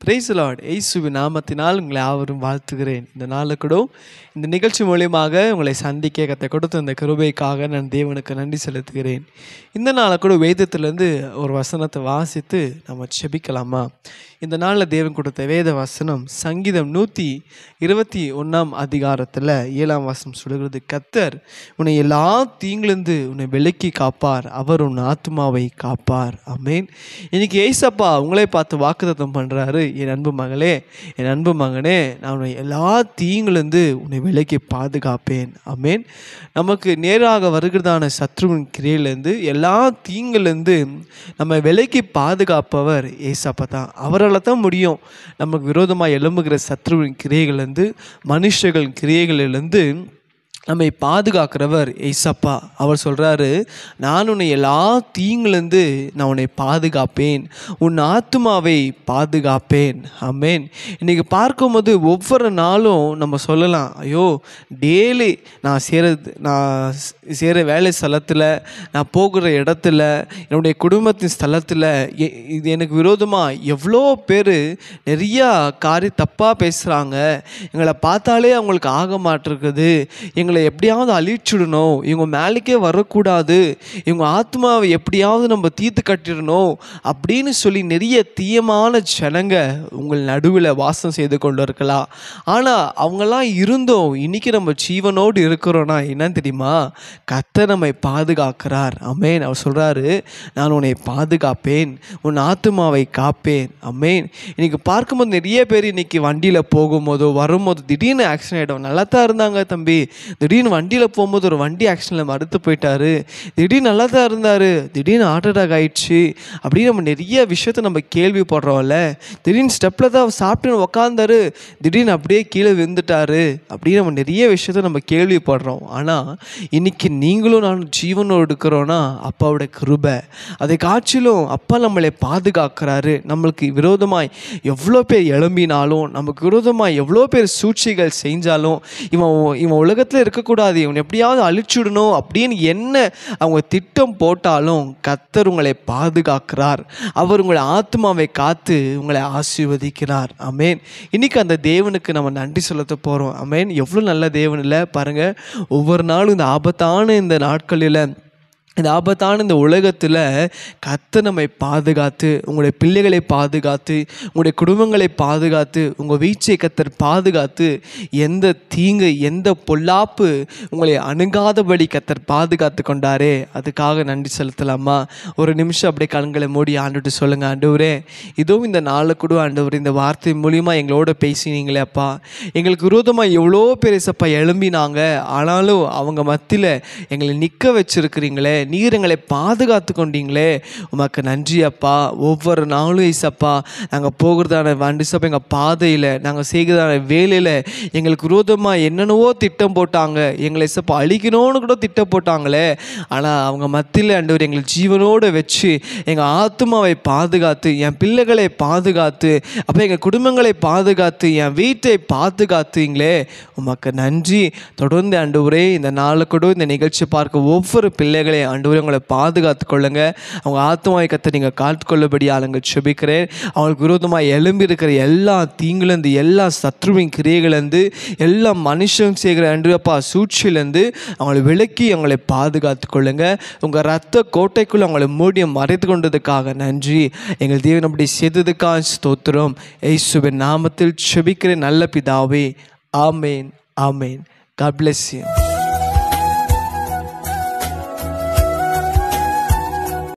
Praise the Lord. இயேசுவின் நாமத்தினால் உங்களை யாவரும் வாழ்த்துகிறேன். இந்த நாளில் கூட இந்த நிகழ்ச்சி மூலியமாக உங்களை சந்திக்க கர்த்தர் கொடுத்த இந்த கிருபைக்காக நான் தேவனுக்கு நன்றி செலுத்துகிறேன். இந்த நாளில் கூட வேதத்திலேருந்து ஒரு வசனத்தை வாசித்து நம்ம செபிக்கலாமா? இந்த நாளில் தேவன் கொடுத்த வேத வசனம் சங்கீதம் 121 அதிகாரத்தில் 7 வசனம் சொல்கிறது, கர்த்தர் உன்னை எல்லா தீங்கிலிருந்து உன்னை விலக்கி காப்பார், அவர் உன் ஆத்துமாவை காப்பார். ஆமென். இன்னைக்கு ஏசப்பா உங்களை பார்த்து வாக்குத்தத்தம் பண்ணுறாரு, என் அன்பு மகளே, என் அன்பு மகனே, நான் உன்னை எல்லா தீங்கிலிருந்து உன்னை விலக்கி பாதுகாப்பேன். ஆமென். நமக்கு நேராக வருகிறதான சத்ருவின் கிரியையிலேருந்து எல்லா தீங்கிலிருந்து நம்ம விலக்கி பாதுகாப்பவர் ஏசப்பா தான். அவரால் தான் முடியும். நமக்கு விரோதமாக எழும்புகிற சத்ருவின் கிரியைகளிலிருந்து, மனுஷர்கள் கிரியைகளிலிருந்து நம்மை பாதுகாக்கிறவர் ஏசப்பா. அவர் சொல்கிறாரு, நான் உன்னை எல்லா தீங்கிலிருந்து நான் உன்னை பாதுகாப்பேன், உன் ஆத்துமாவை பாதுகாப்பேன். ஆமென். இன்றைக்கி பார்க்கும்போது ஒவ்வொரு நாளும் நம்ம சொல்லலாம், ஐயோ டெய்லி நான் சேர வேலை ஸ்தலத்தில், நான் போகிற இடத்துல, என்னுடைய குடும்பத்தின் ஸ்தலத்தில் இது எனக்கு விரோதமாக எவ்வளோ பேர் நிறையா தப்பாக பேசுகிறாங்க, எங்களை பார்த்தாலே அவங்களுக்கு ஆக மாட்டிருக்குது, எங்களை எப்படியாவது அழிச்சிடணும், இவங்க மேலேக்கே வரக்கூடாது, இவங்க ஆத்மாவை எப்படியாவது நம்ம தீர்த்து கட்டிடணும் அப்படின்னு சொல்லி நிறைய தீயமான ஜனங்க உங்கள் நடுவில் வாசம் செய்து கொண்டு இருக்கலாம். ஆனால் அவங்கெல்லாம் இருந்தோம் இன்னைக்கு நம்ம ஜீவனோடு இருக்கிறோன்னா என்ன தெரியுமா? கர்த்தர் நம்மை பாதுகாக்கிறார். ஆமென். அவர் சொல்கிறாரு, நான் உன்னை பாதுகாப்பேன், உன் ஆத்துமாவை காப்பேன். ஆமென். இன்னைக்கு பார்க்கும்போது நிறைய பேர் இன்னைக்கு வண்டியில் போகும்போதோ வரும்போது திடீர்னு ஆக்சிடென்ட் ஆகிடும். நல்லா தான் இருந்தாங்க தம்பி, திடீர்னு வண்டியில் போகும்போது ஒரு வண்டி ஆக்சிடென்ட்டில் மறுத்து போயிட்டாரு, திடீர்னு நல்லா தான் இருந்தார், திடீர்னு ஹார்ட் அட்டாக் ஆகிடுச்சு அப்படின்னு நம்ம நிறைய விஷயத்த நம்ம கேள்விப்படுறோம்ல. திடீர்னு ஸ்டெப்பில் தான் சாப்பிட்டுன்னு உக்காந்தாரு, திடீர்னு அப்படியே கீழே விழுந்துட்டாரு அப்படின்னு நம்ம நிறைய விஷயத்த நம்ம கேள்விப்படுறோம். ஆனால் இன்னைக்கு நீங்களும் நானும் ஜீவனோடு இருக்கிறோன்னா அப்பாவோட கிருபை. அதை காட்சிலும் அப்பா நம்மளை பாதுகாக்கிறாரு. நம்மளுக்கு விரோதமாய் எவ்வளோ பேர் எழும்பினாலும், நமக்கு விரோதமாக எவ்வளோ பேர் சூழ்ச்சிகள் செஞ்சாலும், இவன் உலகத்தில் இருக்கக்கூடாது, இவன் எப்படியாவது அழிச்சுடணும் அப்படின்னு என்ன அவங்க திட்டம் போட்டாலும் கர்த்தர் உங்களை பாதுகாக்கிறார். அவர் உங்களை ஆத்மாவை காத்து உங்களை ஆசீர்வதிக்கிறார். ஆமென். இன்னைக்கு அந்த தேவனுக்கு நம்ம நன்றி செலுத்த போகிறோம். ஆமென். எவ்வளோ நல்ல தேவன் இல்லை பாருங்கள். ஒவ்வொரு நாளும் இந்த ஆபத்தான இந்த நாட்களில், இந்த ஆபத்தான இந்த உலகத்தில் கர்த்தர் நம்மை பாதுகாத்து, உங்களுடைய பிள்ளைகளை பாதுகாத்து, உங்களுடைய குடும்பங்களை பாதுகாத்து, உங்கள் வீச்சை கர்த்தர் பாதுகாத்து, எந்த தீங்கு எந்த பொல்லாப்பு உங்களை அணுகாதபடி கர்த்தர் பாதுகாத்து கொண்டாரே, அதுக்காக நன்றி செலுத்தலாமா? ஒரு நிமிஷம் அப்படியே கண்களை மூடி ஆண்டுட்டு சொல்லுங்கள், ஆண்டவரே இதோ இந்த நாளில் கூட ஆண்டவர் இந்த வார்த்தை மூலிமா எங்களோட பேசினீங்களே அப்பா, எங்களுக்கு விரோதமாக எவ்வளோ பேர் ஏசப்பா எழும்பினாங்க, ஆனாலும் அவங்க மத்தியில் எங்களை நிற்க வச்சுருக்கிறீங்களே, நீர் எங்களை பாதுகாத்து கொண்டீங்களே, உமக்கு நன்றி அப்பா. ஒவ்வொரு நாளும் ஏசப்பா நாங்கள் போகிறதான வண்டிசப்பா எங்கள் பாதையில், நாங்கள் செய்கிறதான வேலையில் எங்களுக்கு விரோதமாக என்னென்னவோ திட்டம் போட்டாங்க, எங்களை ஏசப்பா அழிக்கணும்னு கூட திட்டம் போட்டாங்களே, ஆனால் அவங்க மத்தியில் ஆண்டவர் எங்களை ஜீவனோடு வச்சு எங்கள் ஆத்மாவை பாதுகாத்து, என் பிள்ளைகளை பாதுகாத்து, அப்போ எங்கள் குடும்பங்களை பாதுகாத்து, என் வீட்டை பாதுகாத்தீங்களே, உமக்கு நன்றி. தொடர்ந்து ஆண்டவரே இந்த நாளில் கூட இந்த நிகழ்ச்சி பார்க்க ஒவ்வொரு பிள்ளைகளை ஆண்டவரே உங்களை பாதுகாத்து கொள்ளுங்க. அவங்க ஆத்மாவை கர்த்தர் நீங்கள் காத்துக்கொள்ளபடி ஆளுங்க செபிக்கிறேன். அவங்களுக்கு விரோதமாக எழும்பி இருக்கிற எல்லா தீங்குலேருந்து, எல்லா சத்ருவின் கிரியைகள்லேருந்து, எல்லா மனுஷன் செய்கிற அன்றுப்பா சூழ்ச்சியிலேருந்து அவங்களை விலக்கி அவங்களை பாதுகாத்து கொள்ளுங்க. உங்கள் ரத்த கோட்டைக்குள்ளே அவங்களை மூடி மறைத்து கொண்டதுக்காக நன்றி. எங்கள் தேவன் அப்படி செய்ததுக்காக ஸ்தோத்திரம். இயேசுவின் நாமத்தில் செபிக்கிறேன் நல்ல பிதாவே. ஆமேன், ஆமேன். God bless you.